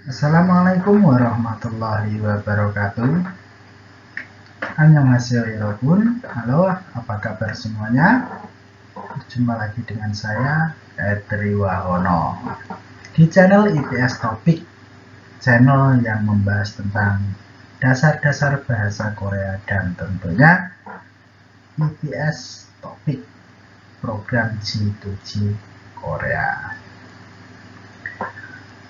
Assalamualaikum warahmatullahi wabarakatuh. Annyeonghaseyo yorobun. Halo, apa kabar semuanya? Berjumpa lagi dengan saya, Edri Wahono, di channel IPS Topik, channel yang membahas tentang dasar-dasar bahasa Korea dan tentunya IPS Topik, program G2G Korea.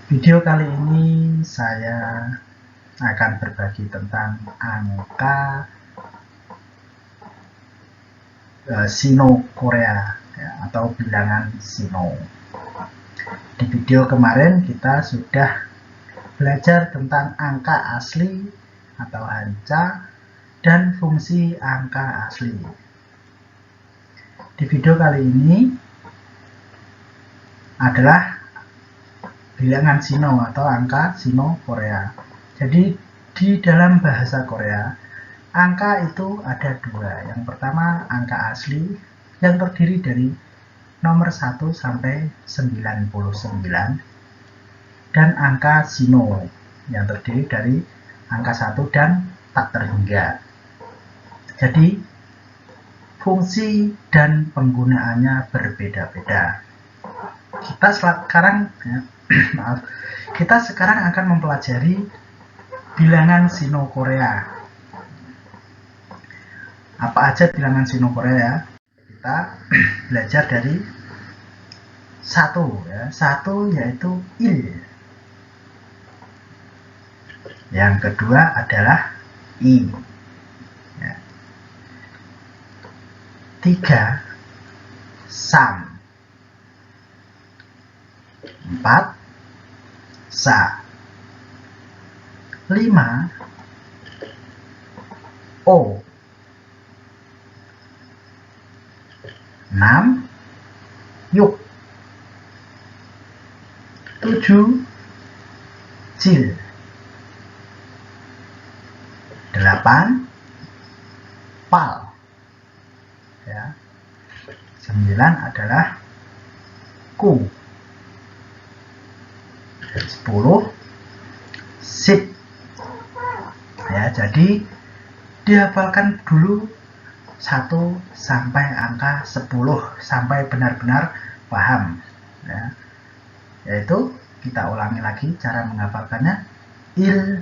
Video kali ini saya akan berbagi tentang angka Sino Korea ya, atau bilangan Sino. Di video kemarin kita sudah belajar tentang angka asli atau Hanja dan fungsi angka asli. Di video kali ini adalah bilangan Sino atau angka Sino Korea. Jadi di dalam bahasa Korea, angka itu ada dua. Yang pertama angka asli yang terdiri dari nomor 1 sampai 99 dan angka Sino yang terdiri dari angka 1 dan tak terhingga. Jadi fungsi dan penggunaannya berbeda-beda. Kita sekarang kita sekarang akan mempelajari bilangan Sino Korea. Apa aja bilangan Sino Korea? Kita belajar dari 1 ya. 1 yaitu il. Yang kedua adalah i. Ya. 3 sam. 4 sa. 5 o. 6 yuk. 7 cil. 8 pal ya. 9 adalah ku. 10 sip ya. Jadi dihafalkan dulu 1 sampai angka 10 sampai benar-benar paham ya. Yaitu kita ulangi lagi cara menghafalkannya: il,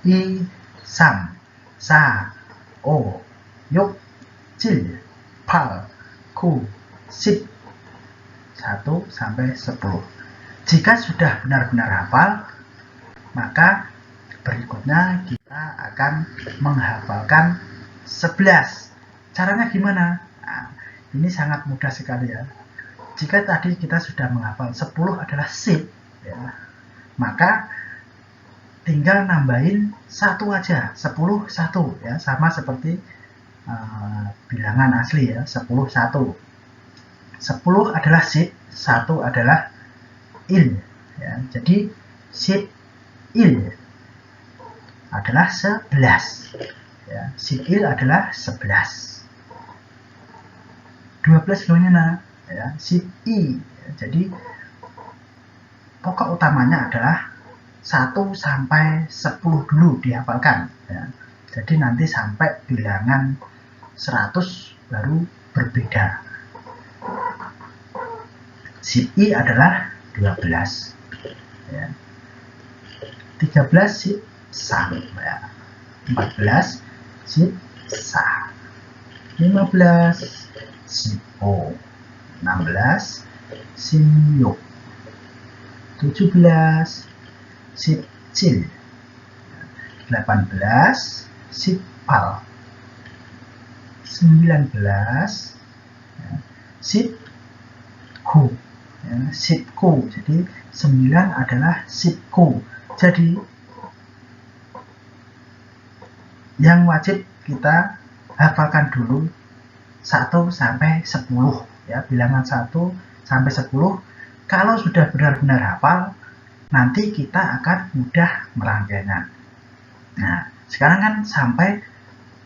i, sam, sa, o, yuk, cil, pal, ku, sip. 1 sampai 10. Jika sudah benar-benar hafal, maka berikutnya kita akan menghafalkan 11. Caranya gimana? Nah, ini sangat mudah sekali ya. Jika tadi kita sudah menghafal 10 adalah sip ya, maka tinggal nambahin 1 aja, 10 1 ya, sama seperti bilangan asli ya, 10 1. 10 adalah sip, 1 adalah il ya. Jadi sip il adalah 11 ya. Sip il adalah 11. 12 gimana ya? Sip i ya. Jadi pokok utamanya adalah 1 sampai 10 dulu dihafalkan ya. Jadi nanti sampai bilangan 100 baru berbeda. Sip i adalah 12 ya. 13 sip sam ya. 14 sip sa. 15 sip o. 16 sim yuk. 17 sip cil. 18 sip pal. 19 ya, sip ku ya, sipku. Jadi 9 adalah sipku. Jadi yang wajib kita hafalkan dulu 1 sampai 10 ya, bilangan 1 sampai 10. Kalau sudah benar-benar hafal, nanti kita akan mudah merangkainya. Nah, sekarang kan sampai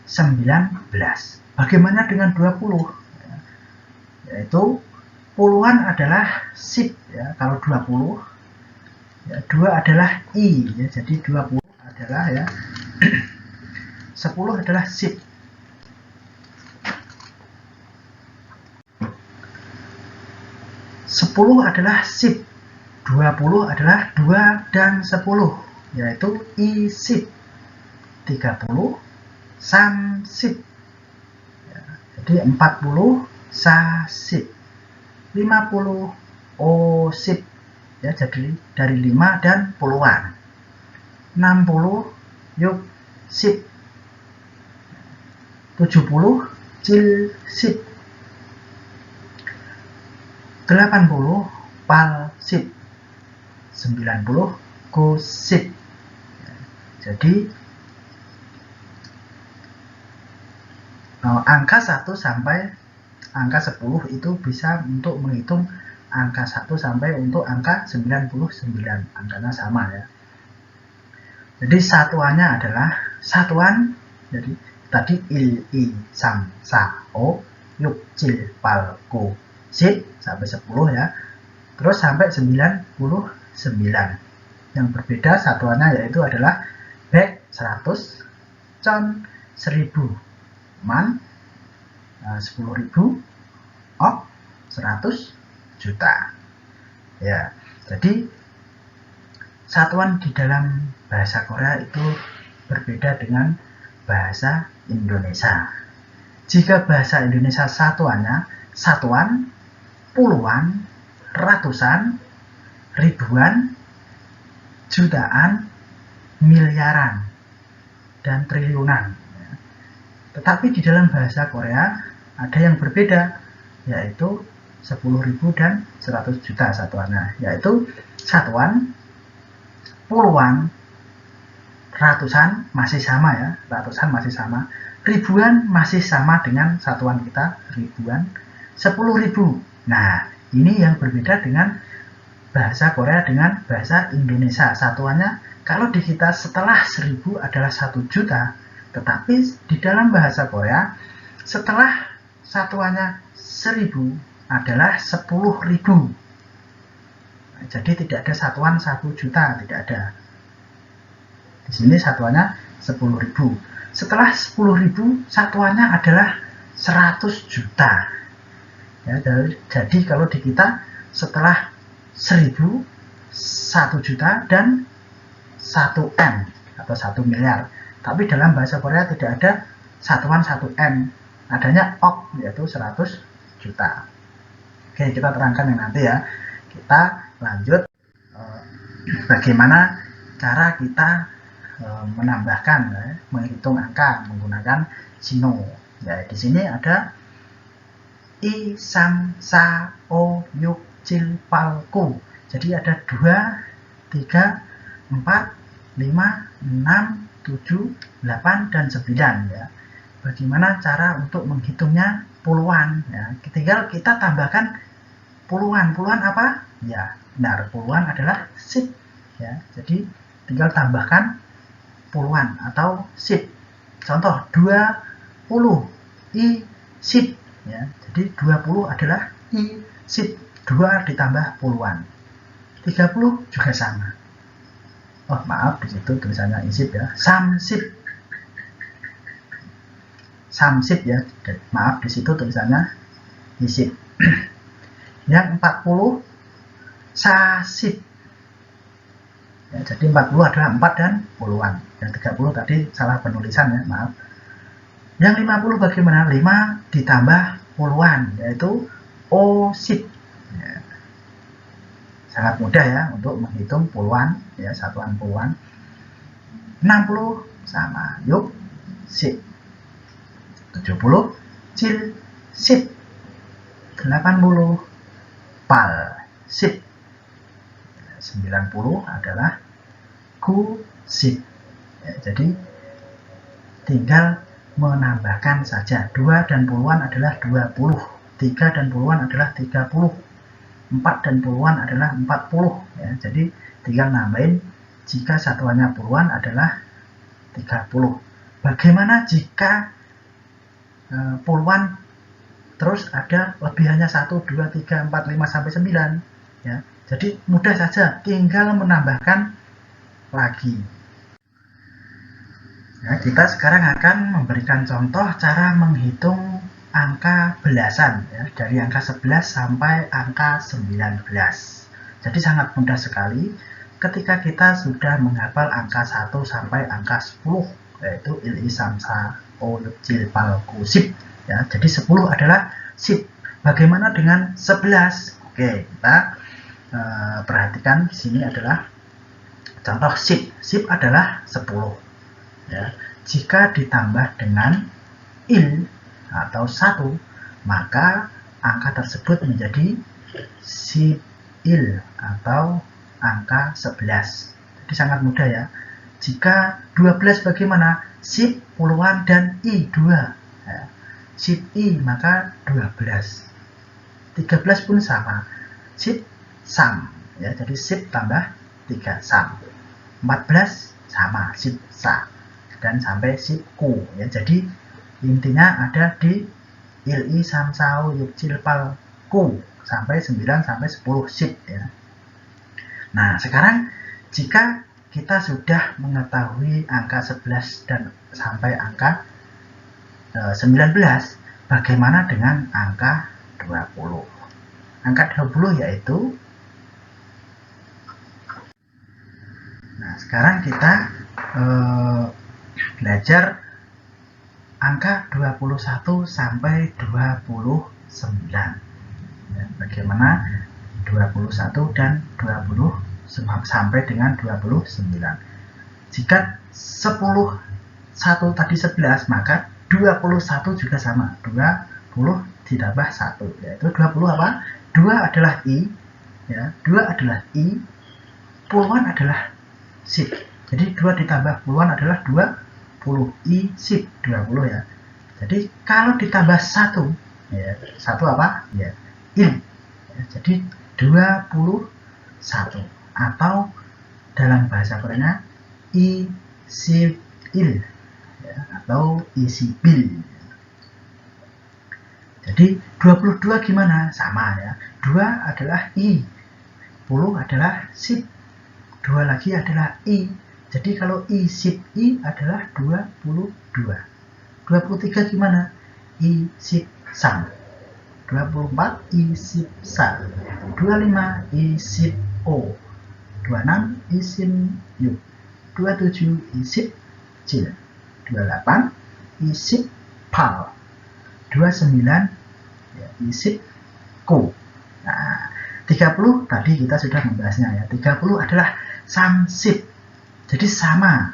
19. Bagaimana dengan 20? Yaitu puluhan adalah sip ya. Kalau 20 Ya, 2 adalah I, ya, jadi 20 adalah ya 10 adalah SIP. 10 adalah SIP. 20 adalah 2 dan 10, yaitu I-SIP. 30 SAM-SIP. Ya, jadi 40 SA-SIP. 50 O-SIP. Ya, jadi dari 5 dan puluhan. 60 YUK-SIP. 70 CIL-SIP. 80 PAL-SIP. 90 GO-SIP. Jadi angka 1 sampai angka 10 itu bisa untuk menghitung angka 1 sampai untuk angka 99. Angkanya sama ya. Jadi satuannya adalah satuan, jadi tadi il, i, sam, sa, o, yuk, cil, pal, ko, sip sampai 10 ya. Terus sampai 99. Yang berbeda satuannya yaitu adalah bek 100, con 1000, man 10.000, ok 100 juta. Ya, jadi satuan di dalam bahasa Korea itu berbeda dengan bahasa Indonesia. Jika bahasa Indonesia satuannya satuan, puluhan, ratusan, ribuan, jutaan, miliaran, dan triliunan. Tetapi di dalam bahasa Korea ada yang berbeda, yaitu 10.000 dan 100 juta satuannya, yaitu satuan, puluhan, ratusan masih sama ya, ratusan masih sama, ribuan masih sama dengan satuan kita, ribuan, 10.000. Nah, ini yang berbeda dengan bahasa Korea dengan bahasa Indonesia. Satuannya kalau di kita setelah 1000 adalah 1 juta, tetapi di dalam bahasa Korea setelah satuannya 1000 adalah 10.000. Jadi tidak ada satuan 1 juta, tidak ada. Di sini satuannya 10.000. Setelah 10.000 satuannya adalah 100 juta. Ya, jadi kalau di kita setelah 1000 1 juta dan 1 M atau 1 miliar. Tapi dalam bahasa Korea tidak ada satuan 1 M. Adanya ok, yaitu 100 juta. Oke, kita terangkan yang nanti ya. Kita lanjut bagaimana cara kita menambahkan, menghitung angka menggunakan Sino. Ya, di sini ada I, sam, sa, o, yuk, cil, pal, ku. Jadi ada 2, 3, 4, 5, 6, 7, 8, dan 9 ya. Bagaimana cara untuk menghitungnya puluhan ya. Tinggal kita tambahkan puluhan. Puluhan apa? Ya, benar, puluhan adalah sip ya. Jadi tinggal tambahkan puluhan atau sip. Contoh 20 I sip ya. Jadi 20 adalah I sip, 2 ditambah puluhan. 30 juga sama. Oh, maaf, di situ tulisannya isip ya. Samsip. Samsip ya. Maaf, di situ tulisannya isip. Yang 40 sasip. Ya, jadi 40 adalah 4 dan puluhan. Yang 30 tadi salah penulisan ya, maaf. Yang 50 bagaimana? 5 ditambah puluhan, yaitu osip. Ya. Sangat mudah ya untuk menghitung puluhan, ya, satuan puluhan. 60 sama yuk sip. 70 cil sip. 80 pal sip. 90 adalah ku sip. Ya, jadi tinggal menambahkan saja. 2 dan puluhan adalah 20, 3 dan puluhan adalah 30, 4 dan puluhan adalah 40 ya. Jadi tinggal nambahin jika satuannya puluhan adalah 30. Bagaimana jika puluhan terus ada lebihannya 1, 2, 3, 4, 5 sampai 9 ya. Jadi mudah saja, tinggal menambahkan lagi. Ya, kita sekarang akan memberikan contoh cara menghitung angka belasan, ya, dari angka 11 sampai angka 19. Jadi sangat mudah sekali ketika kita sudah menghafal angka 1 sampai angka 10, yaitu il isam sa o jil pal ku sip. Ya, jadi 10 adalah sip. Bagaimana dengan 11? Oke, kita perhatikan di sini adalah contoh sip. Sip adalah 10. Ya, jika ditambah dengan il atau 1, maka angka tersebut menjadi sipil atau angka 11. Jadi sangat mudah ya. Jika 12 bagaimana? Sip puluhan dan i 2. Ya, sip i maka 12. 13 pun sama. Sip sam. Ya, jadi sip tambah 3 sam. 14 sama sip sa. Dan sampai sip ku. Ya, jadi intinya ada di il i sam sao yuk cil pal ku sampai 9 sampai 10 sip ya. Nah, sekarang jika kita sudah mengetahui angka 11 dan sampai angka 19, bagaimana dengan angka 20? Angka 20 yaitu, nah sekarang kita belajar angka 21 sampai 29. Ya, bagaimana 21 dan 20 sampai dengan 29. Jika 10 1 tadi 11, maka 21 juga sama. 20 ditambah 1, yaitu 20 apa? 2 adalah i, ya. 2 adalah i, puluhan adalah sip. Jadi 2 ditambah puluhan adalah 20 i sip 20 ya. Jadi kalau ditambah 1, ya, 1 apa? Ya, il. Ya, jadi 21 atau dalam bahasa Korea i sip il, ya, atau i sibil. Jadi 22 gimana? Sama ya. 2 adalah i, 10 adalah sip, 2 lagi adalah i. Jadi kalau i sip i adalah 22. 23 gimana? I sip sam. 24 i sip sa. 25 i sip o. 26 i sip yu. 27 i sip cil. 28 i sip pal. 29 ya, i sip ku. Nah, 30 tadi kita sudah membahasnya ya. 30 adalah sam sip. Jadi sama,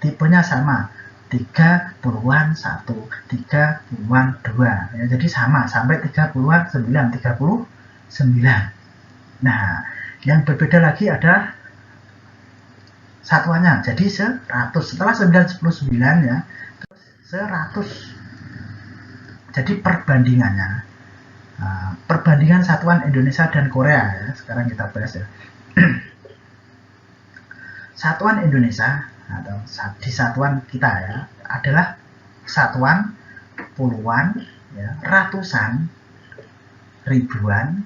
tipenya sama, 30-an 1, 30-an 2, ya, jadi sama, sampai 30-an 9, 39. Nah, yang berbeda lagi ada satuannya, jadi 100, setelah 99 ya, 100. Jadi perbandingannya, perbandingan satuan Indonesia dan Korea ya, sekarang kita bahas ya. Satuan Indonesia atau di satuan kita ya adalah satuan puluhan, ya, ratusan, ribuan,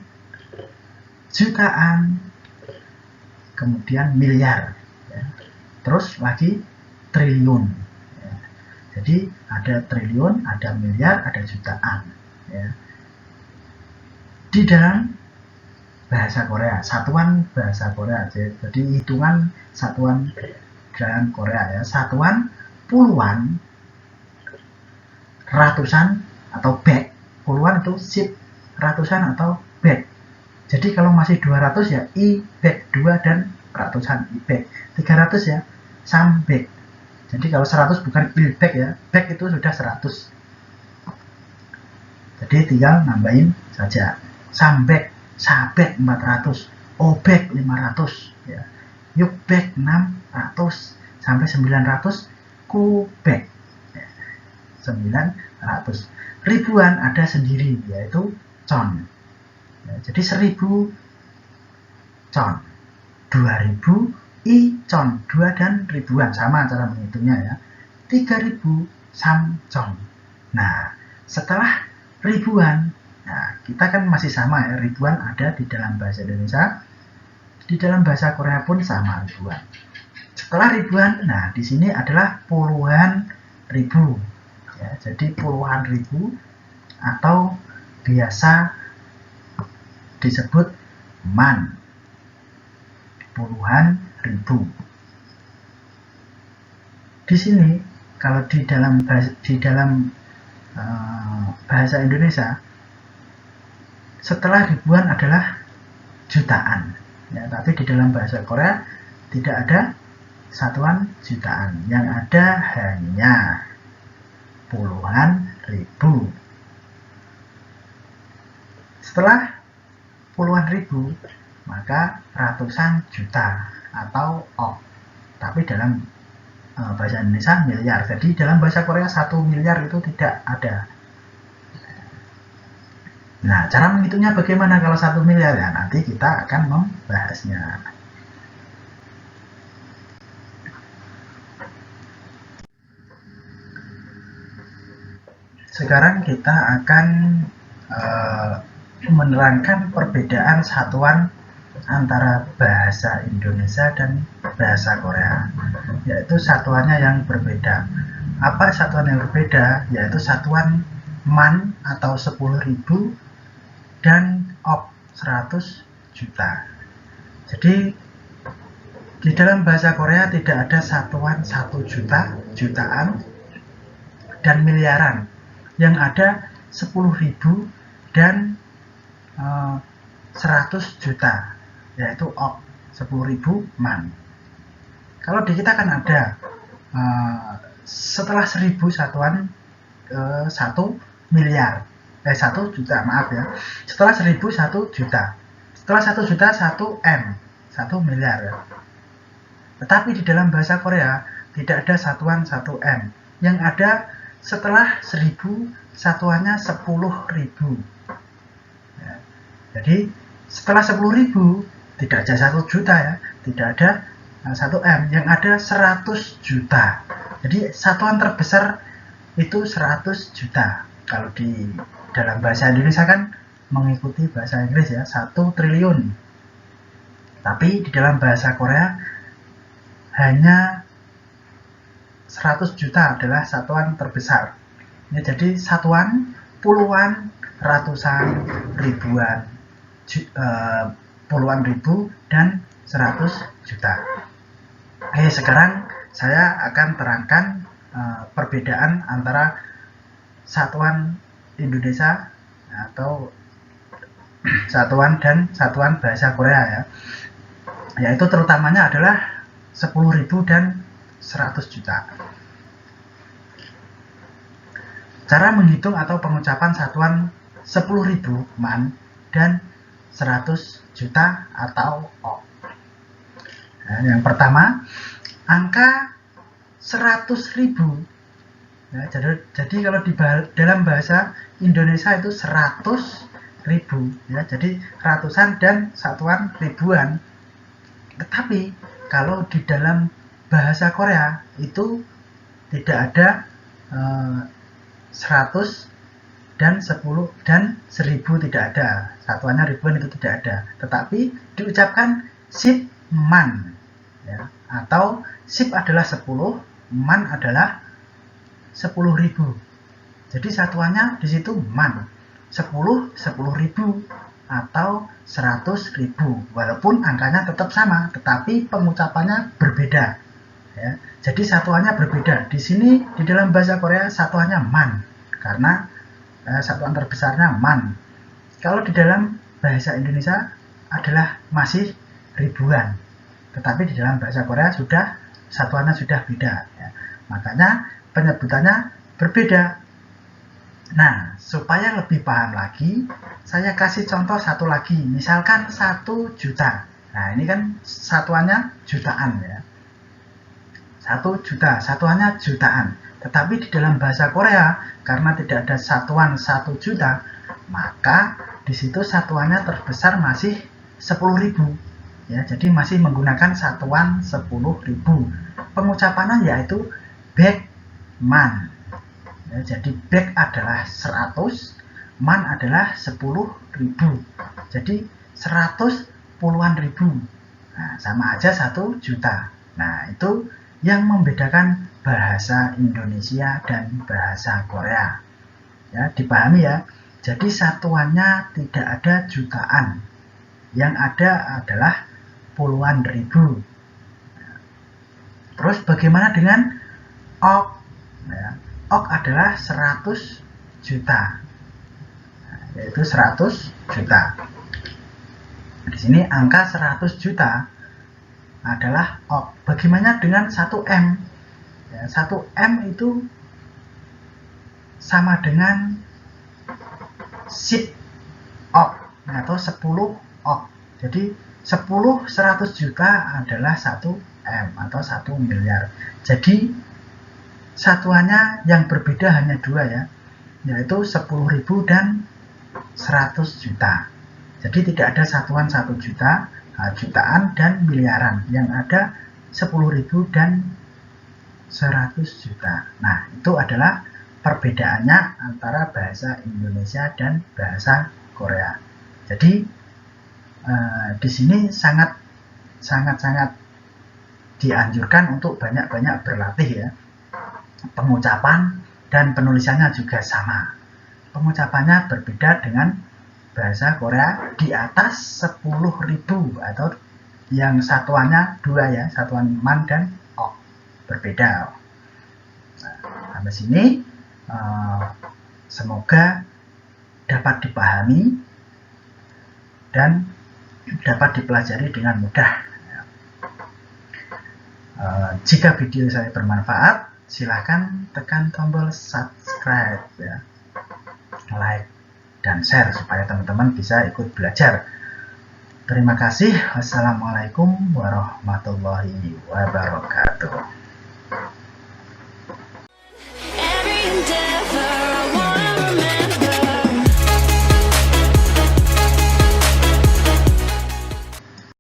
jutaan, kemudian miliar, ya. Terus lagi triliun. Ya. Jadi ada triliun, ada miliar, ada jutaan. Ya. Di dalam bahasa Korea, satuan bahasa Korea, jadi hitungan satuan dalam Korea ya, satuan puluhan, ratusan atau baek, puluhan itu sip, ratusan atau baek. Jadi kalau masih 200 ya i baek 2 dan ratusan i baek. 300 ya sam baek. Jadi kalau 100 bukan il baek ya, baek itu sudah 100. Jadi tinggal nambahin saja sam baek, sabek 400, obek 500, ya, yukbek 600 sampai 900, kubek ya, 900. Ribuan ada sendiri yaitu con. Ya, jadi 1000 con, 2000 i con, 2 dan ribuan sama cara menghitungnya ya. 3000 sam con. Nah, setelah ribuan, nah, kita kan masih sama ya, ribuan ada di dalam bahasa Indonesia, Di dalam bahasa Korea pun sama, ribuan. Setelah ribuan, nah di sini adalah puluhan ribu. Ya, jadi puluhan ribu atau biasa disebut man, puluhan ribu. Di sini kalau di dalam bahasa Indonesia, setelah ribuan adalah jutaan. Ya, tapi di dalam bahasa Korea tidak ada satuan jutaan, yang ada hanya puluhan ribu. Setelah puluhan ribu, maka ratusan juta atau ok. Tapi dalam bahasa Indonesia miliar. Jadi dalam bahasa Korea 1 miliar itu tidak ada. Nah, cara menghitungnya bagaimana kalau 1 miliar? Ya, nanti kita akan membahasnya. Sekarang kita akan menerangkan perbedaan satuan antara bahasa Indonesia dan bahasa Korea, yaitu satuannya yang berbeda. Apa satuan yang berbeda? Yaitu satuan man atau 10.000 dan ok 100 juta. Jadi di dalam bahasa Korea tidak ada satuan 1 juta, jutaan, dan miliaran. Yang ada 10.000 dan 100 juta, yaitu ok 10.000 man. Kalau di kita kan ada setelah 1.000 satuan 1 miliar, 1 juta, maaf ya. Setelah 1.000 1 juta, setelah 1 juta 1 M, 1 miliar ya. Tetapi di dalam bahasa Korea tidak ada satuan 1 M. Yang ada setelah 1.000 satuannya 10.000. Ya. Jadi setelah 10.000 tidak ada 1 juta ya, tidak ada 1 M, yang ada 100 juta. Jadi satuan terbesar itu 100 juta. Kalau di dalam bahasa Indonesia kan mengikuti bahasa Inggris ya, 1 triliun. Tapi di dalam bahasa Korea hanya 100 juta adalah satuan terbesar. Ya, jadi satuan puluhan, ratusan, ribuan, puluhan ribu, dan 100 juta. Oke, sekarang saya akan terangkan perbedaan antara satuan Indonesia atau satuan dan satuan bahasa Korea ya. Yaitu terutamanya adalah 10.000 dan 100 juta. Cara menghitung atau pengucapan satuan 10.000 man dan 100 juta atau ok. Nah, yang pertama, angka 100.000. Ya, jadi kalau di dalam bahasa Indonesia itu 100.000 ya, jadi ratusan dan satuan ribuan. Tetapi kalau di dalam bahasa Korea itu tidak ada 100 dan 10 dan 1000, tidak ada. Satuannya ribuan itu tidak ada. Tetapi diucapkan sip man ya, atau sip adalah 10, man adalah 10.000. Jadi satuannya di situ man. 10 10.000 atau 100.000. Walaupun angkanya tetap sama, tetapi pengucapannya berbeda. Ya, jadi satuannya berbeda. Di sini di dalam bahasa Korea satuannya man karena satuan terbesarnya man. Kalau di dalam bahasa Indonesia adalah masih ribuan, tetapi di dalam bahasa Korea sudah satuannya sudah beda. Ya. Makanya penyebutannya berbeda. Nah, supaya lebih paham lagi, saya kasih contoh satu lagi. Misalkan 1 juta. Nah, ini kan satuannya jutaan ya. 1 juta, satuannya jutaan. Tetapi di dalam bahasa Korea, karena tidak ada satuan 1 juta, maka di situ satuannya terbesar masih 10.000. Ya, jadi masih menggunakan satuan 10.000. Pengucapannya yaitu baek man. Ya, jadi baek adalah 100, man adalah 10.000. Jadi 100 puluhan ribu. Nah, sama aja 1 juta. Nah, itu yang membedakan bahasa Indonesia dan bahasa Korea. Ya, dipahami ya. Jadi satuannya tidak ada jutaan. Yang ada adalah puluhan ribu. Terus bagaimana dengan ok? Ya, ok adalah 100 juta. Nah, yaitu 100 juta. Di sini angka 100 juta adalah ok. Bagaimana dengan 1M? Ya, 1M itu sama dengan 10 ok atau 10 ok. Jadi 10 100 juta adalah 1M atau 1 miliar. Jadi satuannya yang berbeda hanya dua ya, yaitu 10.000 dan 100 juta. Jadi tidak ada satuan 1 juta, jutaan dan miliaran. Yang ada 10.000 dan 100 juta. Nah, itu adalah perbedaannya antara bahasa Indonesia dan bahasa Korea. Jadi di sini sangat dianjurkan untuk banyak-banyak berlatih ya. Pengucapan dan penulisannya juga sama. Pengucapannya berbeda dengan bahasa Korea di atas 10.000 atau yang satuannya dua ya, satuan man dan ok berbeda. Nah, sampai sini semoga dapat dipahami dan dapat dipelajari dengan mudah. Jika video saya bermanfaat, silahkan tekan tombol subscribe ya, like dan share supaya teman-teman bisa ikut belajar. Terima kasih. Wassalamualaikum warahmatullahi wabarakatuh.